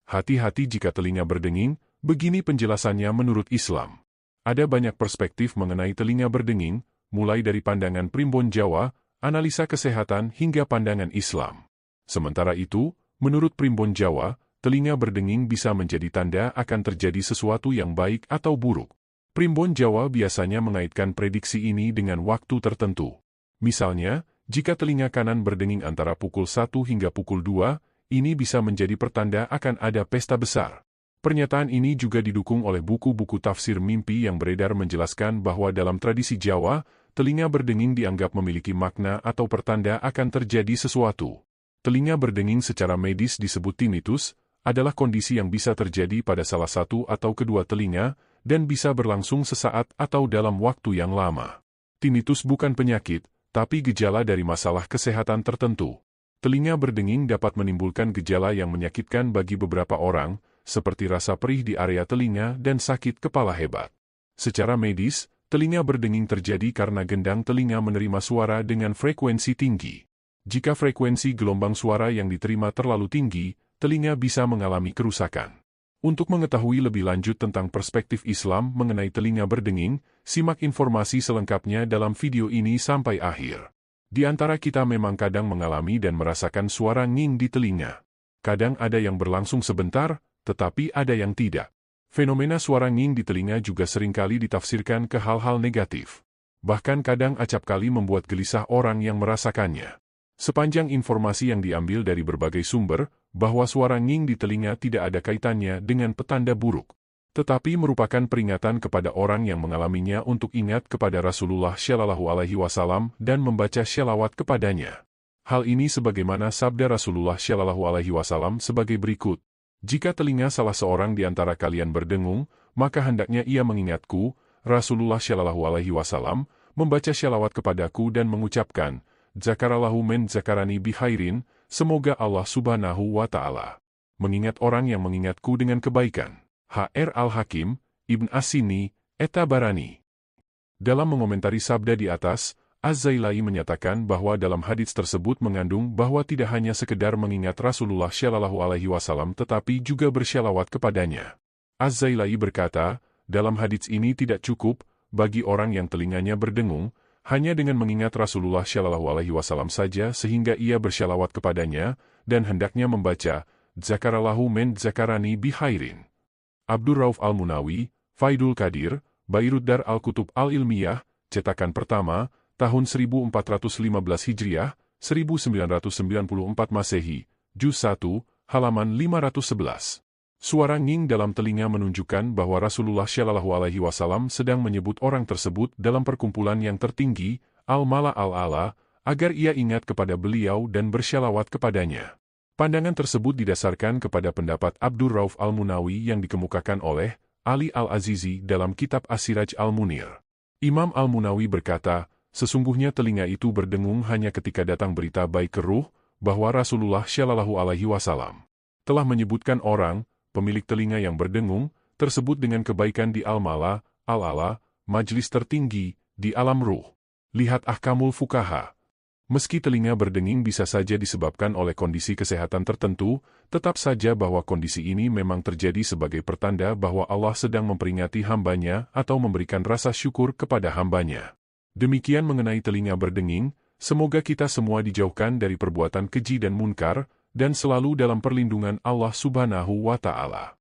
Hati-hati jika telinga berdenging, begini penjelasannya menurut Islam. Ada banyak perspektif mengenai telinga berdenging, mulai dari pandangan primbon Jawa, analisa kesehatan hingga pandangan Islam. Sementara itu, menurut primbon Jawa, telinga berdenging bisa menjadi tanda akan terjadi sesuatu yang baik atau buruk. Primbon Jawa biasanya mengaitkan prediksi ini dengan waktu tertentu. Misalnya, jika telinga kanan berdenging antara pukul 1 hingga pukul 2, ini bisa menjadi pertanda akan ada pesta besar. Pernyataan ini juga didukung oleh buku-buku tafsir mimpi yang beredar menjelaskan bahwa dalam tradisi Jawa, telinga berdenging dianggap memiliki makna atau pertanda akan terjadi sesuatu. Telinga berdenging secara medis disebut tinnitus, adalah kondisi yang bisa terjadi pada salah satu atau kedua telinga, dan bisa berlangsung sesaat atau dalam waktu yang lama. Tinnitus bukan penyakit, tapi gejala dari masalah kesehatan tertentu. Telinga berdenging dapat menimbulkan gejala yang menyakitkan bagi beberapa orang, seperti rasa perih di area telinga dan sakit kepala hebat. Secara medis, telinga berdenging terjadi karena gendang telinga menerima suara dengan frekuensi tinggi. Jika frekuensi gelombang suara yang diterima terlalu tinggi, telinga bisa mengalami kerusakan. Untuk mengetahui lebih lanjut tentang perspektif Islam mengenai telinga berdenging, simak informasi selengkapnya dalam video ini sampai akhir. Di antara kita memang kadang mengalami dan merasakan suara nging di telinga. Kadang ada yang berlangsung sebentar, tetapi ada yang tidak. Fenomena suara nging di telinga juga seringkali ditafsirkan ke hal-hal negatif. Bahkan kadang acap kali membuat gelisah orang yang merasakannya. Sepanjang informasi yang diambil dari berbagai sumber, bahwa suara nging di telinga tidak ada kaitannya dengan petanda buruk, tetapi merupakan peringatan kepada orang yang mengalaminya untuk ingat kepada Rasulullah Shallallahu Alaihi Wasallam dan membaca shalawat kepadanya. Hal ini sebagaimana sabda Rasulullah Shallallahu Alaihi Wasallam sebagai berikut: jika telinga salah seorang di antara kalian berdengung, maka hendaknya ia mengingatku, Rasulullah Shallallahu Alaihi Wasallam, membaca shalawat kepadaku dan mengucapkan, Zakarallahu men zakarani bihairin, semoga Allah Subhanahu wa Ta'ala mengingat orang yang mengingatku dengan kebaikan. H.R. Al-Hakim, Ibn As-Sini, At-Tabarani. Dalam mengomentari sabda di atas, Az-Zailai menyatakan bahwa dalam hadits tersebut mengandung bahwa tidak hanya sekedar mengingat Rasulullah Shallallahu Alaihi Wasallam tetapi juga bersyalawat kepadanya. Az-Zailai berkata, dalam hadits ini tidak cukup bagi orang yang telinganya berdengung, hanya dengan mengingat Rasulullah Shallallahu Alaihi Wasallam saja sehingga ia bersyalawat kepadanya, dan hendaknya membaca, Zakarallahu men zakarani bihairin. Abdur Rauf Al-Munawi, Faidul Qadir, Bairuddar Al-Kutub Al-Ilmiyah, cetakan pertama, tahun 1415 Hijriah, 1994 Masehi, Juz 1, halaman 511. Suara nging dalam telinga menunjukkan bahwa Rasulullah Shallallahu Alaihi Wasallam sedang menyebut orang tersebut dalam perkumpulan yang tertinggi, Al-Mala Al-Ala, agar ia ingat kepada beliau dan bersyalawat kepadanya. Pandangan tersebut didasarkan kepada pendapat Abdur Rauf Al-Munawi yang dikemukakan oleh Ali Al-Azizi dalam kitab As-Siraj Al-Munir. Imam Al-Munawi berkata, sesungguhnya telinga itu berdengung hanya ketika datang berita baik ke ruh, bahwa Rasulullah Shallallahu Alaihi Wasallam telah menyebutkan orang, pemilik telinga yang berdengung, tersebut dengan kebaikan di Al-Mala, Al-Ala, majlis tertinggi, di alam ruh. Lihat Ahkamul Fuqaha. Meski telinga berdenging bisa saja disebabkan oleh kondisi kesehatan tertentu, tetap saja bahwa kondisi ini memang terjadi sebagai pertanda bahwa Allah sedang memperingati hambanya atau memberikan rasa syukur kepada hambanya. Demikian mengenai telinga berdenging, semoga kita semua dijauhkan dari perbuatan keji dan munkar, dan selalu dalam perlindungan Allah Subhanahu wa Ta'ala.